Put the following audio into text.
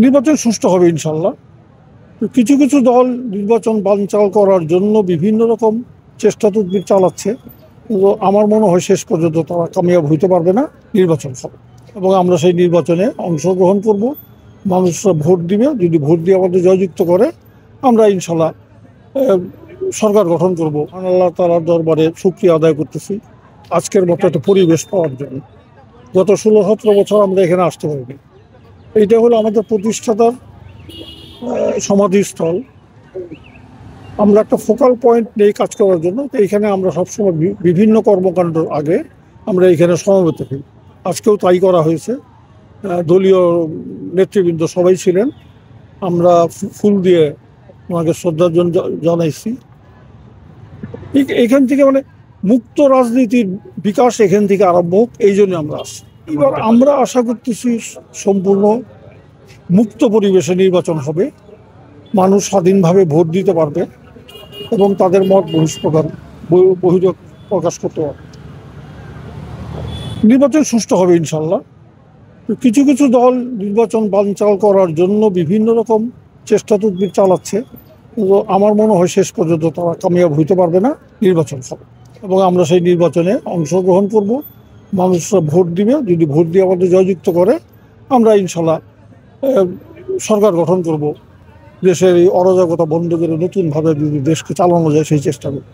নির্বাচন সুষ্ঠু হবে ইনশাল্লাহ। কিছু কিছু দল নির্বাচন বানচাল করার জন্য বিভিন্ন রকম চেষ্টা তদবির চালাচ্ছে, কিন্তু আমার মনে হয় শেষ পর্যন্ত তারা কামিয়াব হইতে পারবে না। নির্বাচন হবে এবং আমরা সেই নির্বাচনে অংশগ্রহণ করব। মানুষরা ভোট দিবে, যদি ভোট দিয়ে আমাদের জয়যুক্ত করে আমরা ইনশাল্লাহ সরকার গঠন করব। আল্লাহ তাআলার দরবারে শুকরিয়া আদায় করতেছি আজকের মতো একটা পরিবেশ পাওয়ার জন্য। গত 16-17 বছর আমরা এখানে আসতে পারিনি। এইটা হলো আমাদের প্রতিষ্ঠাতার সমাধিস্থল। আমরা একটা ফোকাল পয়েন্ট নেই কাজ করার জন্য, তো এইখানে আমরা সবসময় বিভিন্ন কর্মকাণ্ডের আগে আমরা এখানে সমবেত হই। আজকেও তাই করা হয়েছে। দলীয় নেতৃবৃন্দ সবাই ছিলেন। আমরা ফুল দিয়ে ওনাকে শ্রদ্ধা জানাইছি। এখান থেকে মানে মুক্ত রাজনীতির বিকাশ এখান থেকে আরম্ভ হোক, এই জন্য আমরা আসছি। এবার আমরা আশা করতেছি সম্পূর্ণ মুক্ত পরিবেশে নির্বাচন হবে, মানুষ স্বাধীনভাবে ভোট দিতে পারবে এবং তাদের মত বহিঃপ্রকাশ করতে পারবে। নির্বাচন সুষ্ঠু হবে ইনশাল্লাহ। কিছু কিছু দল নির্বাচন বানচাল করার জন্য বিভিন্ন রকম চেষ্টা তদবির চালাচ্ছে, কিন্তু আমার মনে হয় শেষ পর্যন্ত তারা কামিয়াব হইতে পারবে না। নির্বাচন হবে এবং আমরা সেই নির্বাচনে অংশগ্রহণ করব। মানুষরা ভোট দিবে, যদি ভোট দিয়ে আমাদের জয়যুক্ত করে আমরা ইনশাল্লাহ সরকার গঠন করব। দেশের এই অরাজকতা বন্ধ করে নতুনভাবে যদি দেশকে চালানো যায় সেই চেষ্টা করব।